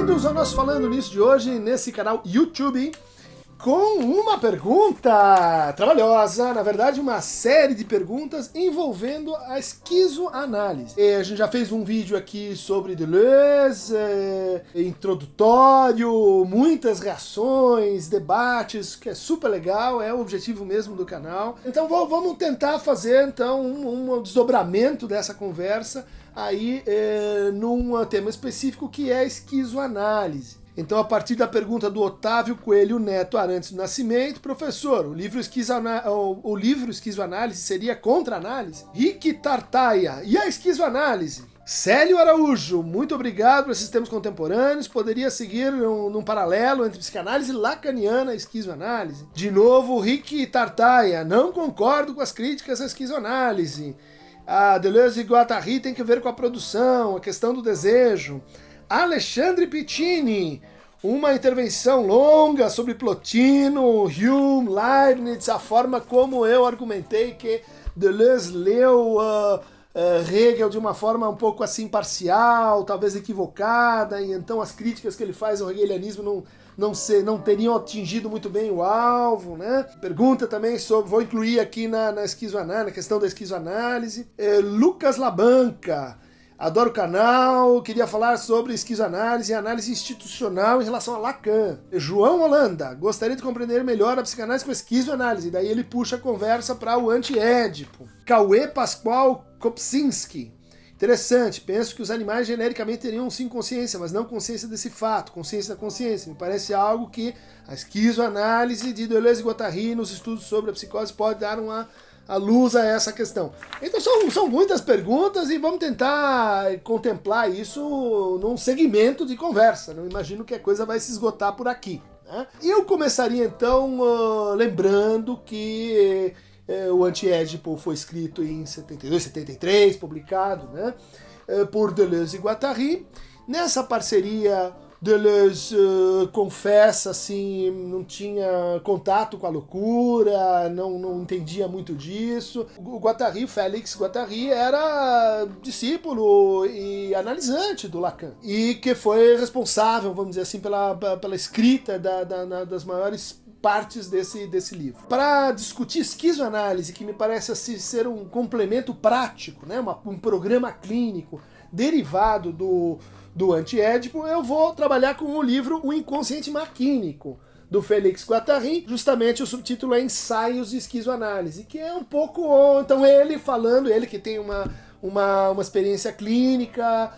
Bem-vindos ao nosso Falando Nisso de hoje, nesse canal YouTube, com uma pergunta trabalhosa, na verdade uma série de perguntas envolvendo a esquizoanálise. A gente já fez um vídeo aqui sobre Deleuze, introdutório, muitas reações, debates, que é super legal, é o objetivo mesmo do canal. Então vamos tentar fazer então um desdobramento dessa conversa aí num tema específico que é a esquizoanálise. Então, a partir da pergunta do Otávio Coelho Neto Arantes do Nascimento, professor, o livro Esquizoanálise seria contra-análise? Rick Tartaia, e a esquizoanálise? Célio Araújo, muito obrigado por esses termos contemporâneos, poderia seguir num paralelo entre psicanálise lacaniana e esquizoanálise? De novo, Rick Tartaia, não concordo com as críticas à esquizoanálise. A Deleuze e Guattari tem que ver com a produção, a questão do desejo. Alexandre Pittini, uma intervenção longa sobre Plotino, Hume, Leibniz, a forma como eu argumentei que Deleuze leu Hegel de uma forma um pouco assim parcial, talvez equivocada, e então as críticas que ele faz ao hegelianismo não teriam atingido muito bem o alvo, né? Pergunta também sobre, vou incluir aqui na esquizoanálise, na questão da esquizoanálise. Lucas Labanca, adoro o canal, queria falar sobre esquizoanálise e análise institucional em relação a Lacan. João Holanda, gostaria de compreender melhor a psicanálise com a esquizoanálise, daí ele puxa a conversa para o anti-édipo. Cauê Pascoal Kopczynski, interessante, penso que os animais genericamente teriam sim consciência, mas não consciência desse fato, consciência da consciência. Me parece algo que a esquizoanálise de Deleuze e Guattari nos estudos sobre a psicose pode dar a luz a essa questão. Então são muitas perguntas e vamos tentar contemplar isso num segmento de conversa. Não imagino que a coisa vai se esgotar por aqui, né? E eu começaria então lembrando que o Anti-Édipo foi escrito em 72, 73, publicado, né, por Deleuze e Guattari. Nessa parceria, Deleuze confessa, assim, não tinha contato com a loucura, não entendia muito disso. O Guattari, o Félix Guattari, era discípulo e analisante do Lacan, e que foi responsável, vamos dizer assim, pela escrita das maiores partes desse livro. Para discutir esquizoanálise, que me parece assim, ser um complemento prático, né, um programa clínico derivado do Anti-Édipo, eu vou trabalhar com o livro O Inconsciente Maquínico, do Félix Guattari. Justamente o subtítulo é Ensaios de Esquizoanálise, que é um pouco, então ele que tem uma experiência clínica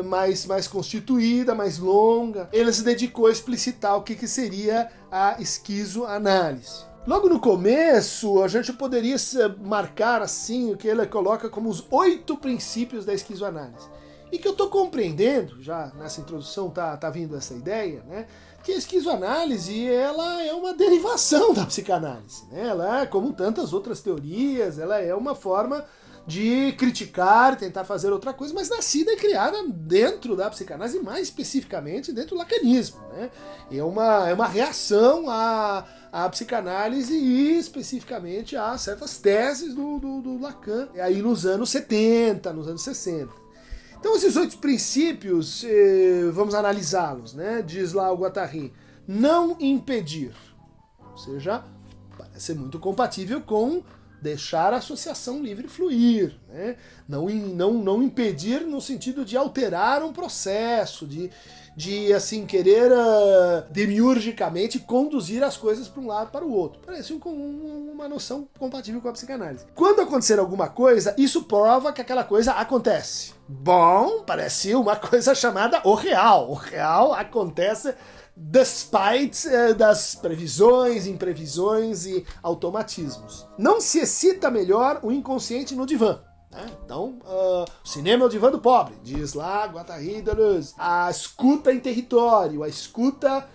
mais constituída, mais longa, ele se dedicou a explicitar o que seria a esquizoanálise. Logo no começo, a gente poderia marcar assim o que ele coloca como os 8 princípios da esquizoanálise. E que eu estou compreendendo, já nessa introdução tá vindo essa ideia, né, que a esquizoanálise ela é uma derivação da psicanálise, né? Ela, como tantas outras teorias, ela é uma forma de criticar, tentar fazer outra coisa, mas nascida e criada dentro da psicanálise, mais especificamente dentro do lacanismo, né? É uma reação à psicanálise e especificamente a certas teses do Lacan, aí nos anos 70, nos anos 60. Então esses 8 princípios, vamos analisá-los, né? Diz lá o Guattari: não impedir, ou seja, parece ser muito compatível com deixar a associação livre fluir, né? Não impedir no sentido de alterar um processo, de assim, querer demiurgicamente conduzir as coisas para um lado para o outro. Parece uma noção compatível com a psicanálise. Quando acontecer alguma coisa, isso prova que aquela coisa acontece. Bom, parece uma coisa chamada o real. O real acontece despite das previsões, imprevisões e automatismos. Não se excita melhor o inconsciente no divã, né? Então, o cinema é o divã do pobre, diz lá Guattari e Deleuze. A escuta em território, a escuta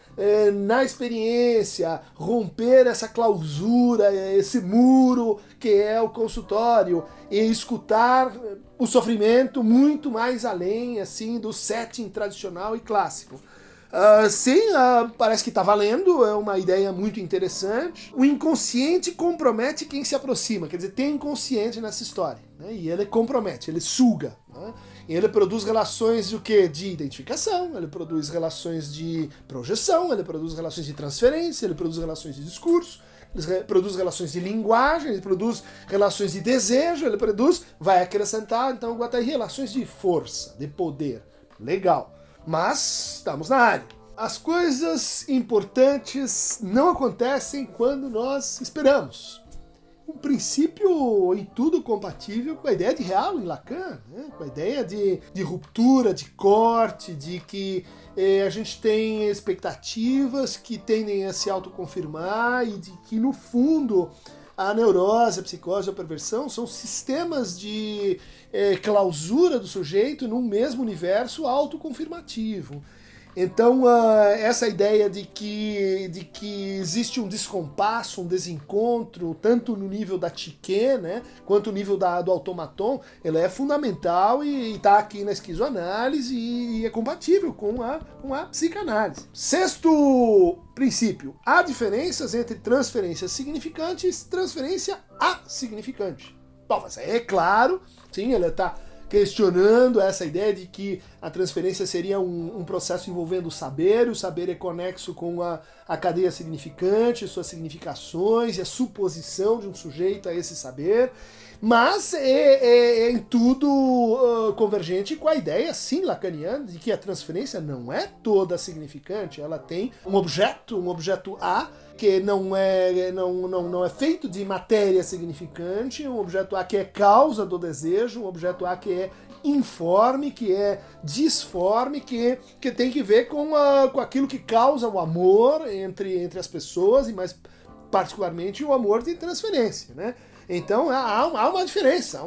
na experiência, romper essa clausura, esse muro que é o consultório, e escutar o sofrimento muito mais além assim do setting tradicional e clássico. Sim, parece que está valendo, é uma ideia muito interessante. O inconsciente compromete quem se aproxima, quer dizer, tem inconsciente nessa história, né? E ele compromete, ele suga, né? Ele produz relações de o quê? De identificação, ele produz relações de projeção, ele produz relações de transferência, ele produz relações de discurso, ele produz relações de linguagem, ele produz relações de desejo, ele produz, vai acrescentar, então, o Guattari, relações de força, de poder. Legal. Mas estamos na área. As coisas importantes não acontecem quando nós esperamos. Um princípio em tudo compatível com a ideia de real em Lacan, né? Com a ideia de ruptura, de corte, de que a gente tem expectativas que tendem a se autoconfirmar e de que, no fundo, a neurose, a psicose, a perversão são sistemas de clausura do sujeito num mesmo universo autoconfirmativo. Então, essa ideia de que existe um descompasso, um desencontro, tanto no nível da psique, né, quanto no nível do automaton, ela é fundamental e está aqui na esquizoanálise e é compatível com a psicanálise. Sexto princípio: há diferenças entre transferências significantes e transferência asignificante. Bom, mas é claro, sim, ela está questionando essa ideia de que a transferência seria um processo envolvendo o saber é conexo com a cadeia significante, suas significações e a suposição de um sujeito a esse saber, mas é em tudo convergente com a ideia, sim, lacaniana, de que a transferência não é toda significante, ela tem um objeto A, que não é feito de matéria significante, um objeto A que é causa do desejo, um objeto A que é informe, que é disforme, que tem que ver com aquilo que causa o amor entre as pessoas, e mais particularmente o amor de transferência, né? Então há uma diferença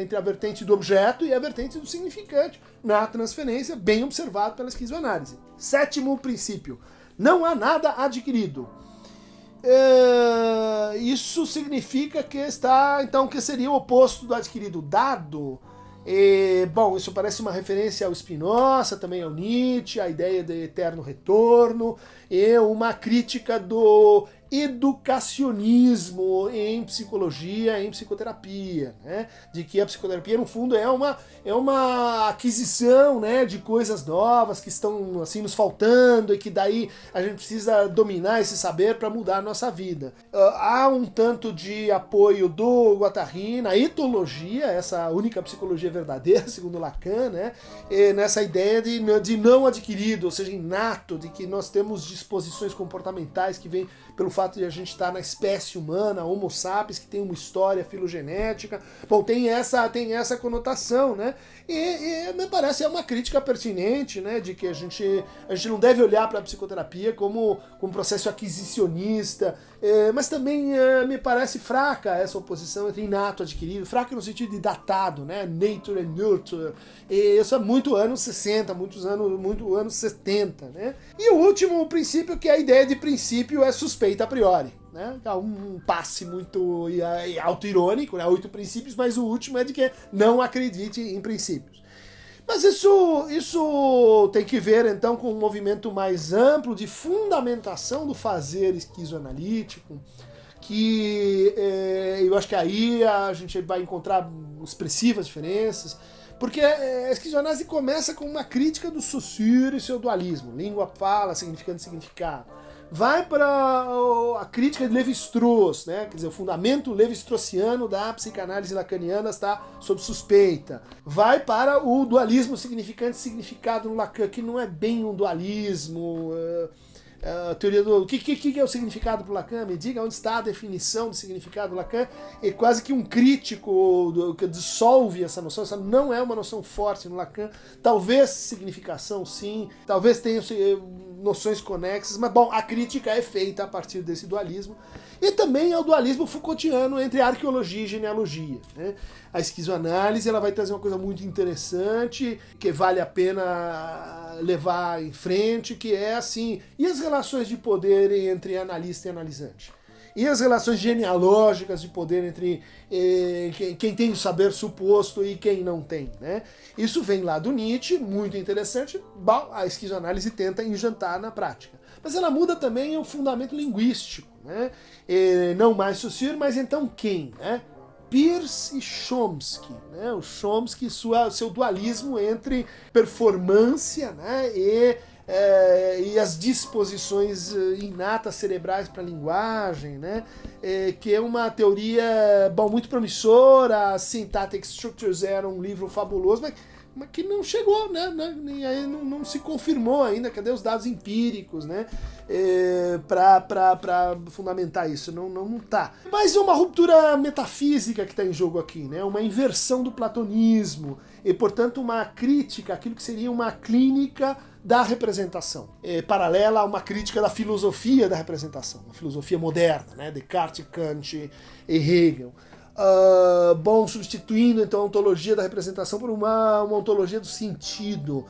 entre a vertente do objeto e a vertente do significante na transferência, bem observado pela esquizoanálise. Sétimo princípio: não há nada adquirido. Isso significa que que seria o oposto do adquirido, dado. Bom, isso parece uma referência ao Spinoza, também ao Nietzsche, a ideia de eterno retorno, e uma crítica do educacionismo em psicologia, em psicoterapia, né? De que a psicoterapia, no fundo, é uma aquisição, né, de coisas novas que estão assim nos faltando e que daí a gente precisa dominar esse saber para mudar a nossa vida. Há um tanto de apoio do Guattari na etologia, essa única psicologia verdadeira, segundo Lacan, né? Nessa ideia de não adquirido, ou seja, inato, de que nós temos disposições comportamentais que vêm pelo fato de a gente estar na espécie humana, Homo sapiens, que tem uma história filogenética. Bom, tem essa conotação, né? E me parece uma crítica pertinente, né? De que a gente não deve olhar para a psicoterapia como um processo aquisicionista, mas também me parece fraca essa oposição entre inato e adquirido, fraca no sentido de datado, né? Nature and nurture. E isso é muito anos 60, muito anos 70, né? E o último princípio, que é a ideia de princípio é suspeita a priori, né? Um passe muito auto-irônico, né? 8 princípios, mas o último é de que não acredite em princípios. Mas isso tem que ver, então, com um movimento mais amplo de fundamentação do fazer esquizoanalítico, que eu acho que aí a gente vai encontrar expressivas diferenças, porque a esquizoanálise começa com uma crítica do Saussure e seu dualismo, língua, fala, significante, significado. Vai para a crítica de Lévi-Strauss, né? Quer dizer, o fundamento levi-straussiano da psicanálise lacaniana está sob suspeita. Vai para o dualismo significante-significado no Lacan, que não é bem um dualismo. A teoria do... O que é o significado para o Lacan? Me diga onde está a definição de significado do Lacan. É quase que um crítico que dissolve essa noção. Essa não é uma noção forte no Lacan. Talvez significação, sim. Talvez tenha noções conexas. Mas, bom, a crítica é feita a partir desse dualismo. E também é o dualismo Foucaultiano entre arqueologia e genealogia, né? A esquizoanálise ela vai trazer uma coisa muito interessante, que vale a pena levar em frente, que é assim, e as relações de poder entre analista e analisante? E as relações genealógicas de poder entre quem tem o saber suposto e quem não tem, né? Isso vem lá do Nietzsche, muito interessante. Bom, a esquizoanálise tenta enjantar na prática. Mas ela muda também o fundamento linguístico, né? Não mais Saussure, mas então quem, né? Peirce e Chomsky, né? O Chomsky, seu dualismo entre performance, né, e as disposições inatas cerebrais para a linguagem, né? Que é uma teoria muito promissora. A Syntactic Structures era um livro fabuloso, mas que não chegou, né? Não se confirmou ainda. Cadê os dados empíricos, né? Para fundamentar isso? Não tá. Mas é uma ruptura metafísica que está em jogo aqui, né? Uma inversão do platonismo e, portanto, uma crítica àquilo que seria uma clínica da representação, paralela a uma crítica da filosofia da representação, uma filosofia moderna, né? Descartes, Kant e Hegel. Substituindo então a ontologia da representação por uma ontologia do sentido,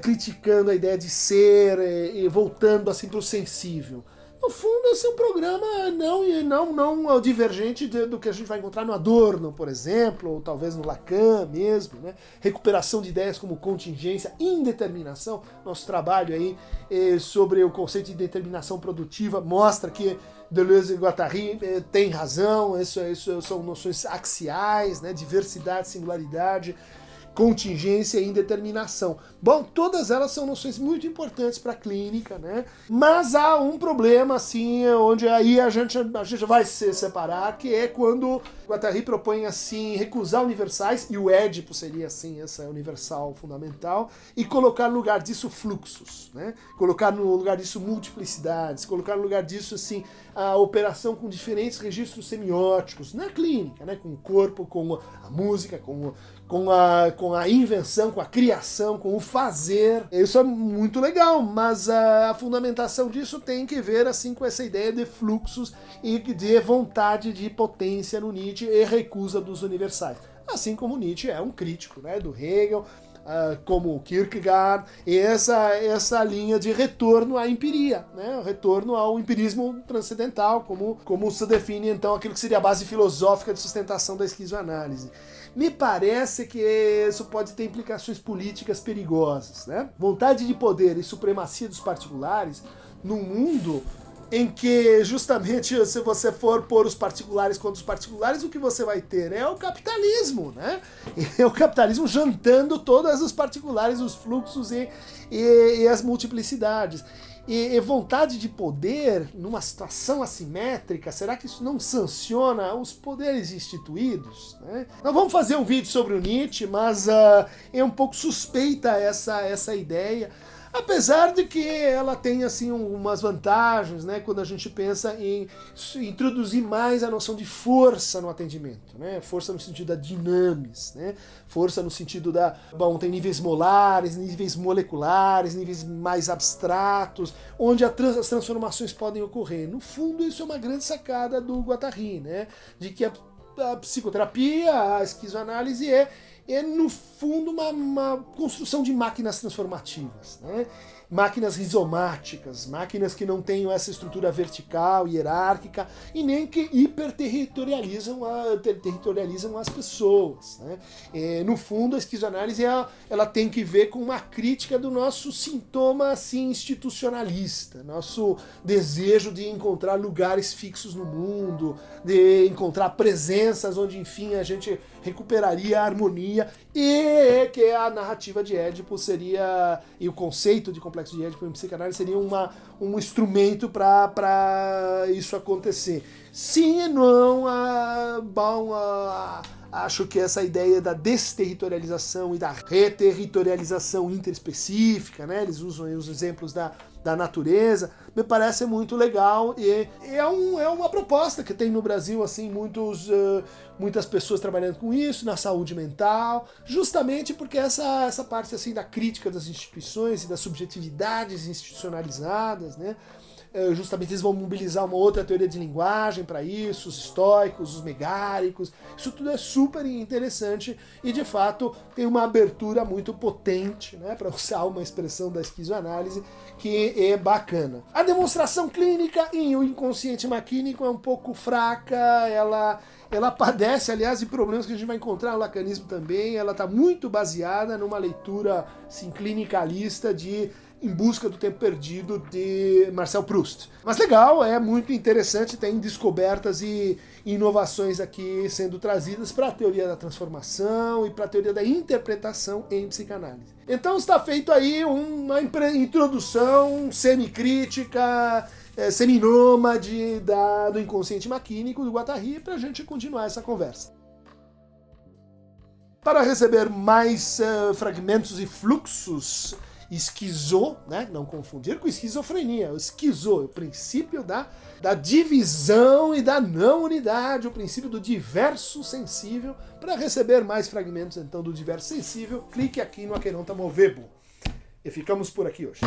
criticando a ideia de ser e voltando assim para o sensível. No fundo, esse é um programa não divergente do que a gente vai encontrar no Adorno, por exemplo, ou talvez no Lacan mesmo, né? Recuperação de ideias como contingência, indeterminação. Nosso trabalho aí sobre o conceito de determinação produtiva mostra que Deleuze e Guattari têm razão. Isso são noções axiais, né? Diversidade, singularidade, contingência e indeterminação. Bom, todas elas são noções muito importantes para a clínica, né? Mas há um problema, assim, onde aí a gente vai se separar, que é quando Guattari propõe, assim, recusar universais, e o Édipo seria, assim, essa universal fundamental, e colocar no lugar disso fluxos, né? Colocar no lugar disso multiplicidades, colocar no lugar disso, assim, a operação com diferentes registros semióticos na clínica, né? Com o corpo, com a música, com a invenção, com a criação, com o fazer. Isso é muito legal, mas a fundamentação disso tem que ver assim com essa ideia de fluxos e de vontade de potência no Nietzsche e recusa dos universais. Assim como Nietzsche é um crítico, né, do Hegel, como Kierkegaard, e essa linha de retorno à empiria, né? Retorno ao empirismo transcendental, como se define então aquilo que seria a base filosófica de sustentação da esquizoanálise. Me parece que isso pode ter implicações políticas perigosas, né? Vontade de poder e supremacia dos particulares num mundo em que, justamente, se você for pôr os particulares contra os particulares, o que você vai ter é o capitalismo, né? É o capitalismo jantando todos os particulares, os fluxos e as multiplicidades. E vontade de poder numa situação assimétrica, será que isso não sanciona os poderes instituídos, né? Nós vamos fazer um vídeo sobre o Nietzsche, mas é um pouco suspeita essa ideia. Apesar de que ela tem assim umas vantagens, né, quando a gente pensa em introduzir mais a noção de força no atendimento, né? Força no sentido da dinamis, né? Força no sentido tem níveis molares, níveis moleculares, níveis mais abstratos, onde as transformações podem ocorrer. No fundo, isso é uma grande sacada do Guattari, né? De que a psicoterapia, a esquizoanálise é no fundo uma construção de máquinas transformativas, né? Máquinas rizomáticas, máquinas que não tenham essa estrutura vertical, hierárquica, e nem que hiperterritorializam as pessoas, né? No fundo, a esquizoanálise ela tem que ver com uma crítica do nosso sintoma assim, institucionalista, nosso desejo de encontrar lugares fixos no mundo, de encontrar presenças onde, enfim, a gente recuperaria a harmonia, e que a narrativa de Édipo seria, e o conceito de complexo de Édipo em psicanálise seria um instrumento para isso acontecer. Sim e não, acho que essa ideia da desterritorialização e da reterritorialização interespecífica, né? Eles usam aí os exemplos da natureza, me parece muito legal, e é uma proposta que tem no Brasil assim muitas pessoas trabalhando com isso, na saúde mental, justamente porque essa parte assim da crítica das instituições e das subjetividades institucionalizadas, né? Justamente eles vão mobilizar uma outra teoria de linguagem para isso, os estoicos, os megáricos, isso tudo é super interessante e de fato tem uma abertura muito potente, né, para usar uma expressão da esquizoanálise, que é bacana. A demonstração clínica em o inconsciente maquínico é um pouco fraca, ela padece, aliás, de problemas que a gente vai encontrar no lacanismo também. Ela está muito baseada numa leitura assim, clinicalista de Em Busca do Tempo Perdido, de Marcel Proust. Mas legal, é muito interessante, tem descobertas e inovações aqui sendo trazidas para a teoria da transformação e para a teoria da interpretação em psicanálise. Então está feito aí uma introdução semicrítica, seminômade do inconsciente maquínico do Guattari para a gente continuar essa conversa. Para receber mais fragmentos e fluxos esquizo, né? Não confundir com esquizofrenia. O esquizo, o princípio da divisão e da não unidade, o princípio do diverso sensível. Para receber mais fragmentos, então, do diverso sensível, clique aqui no Aqueronta Movebo. E ficamos por aqui hoje.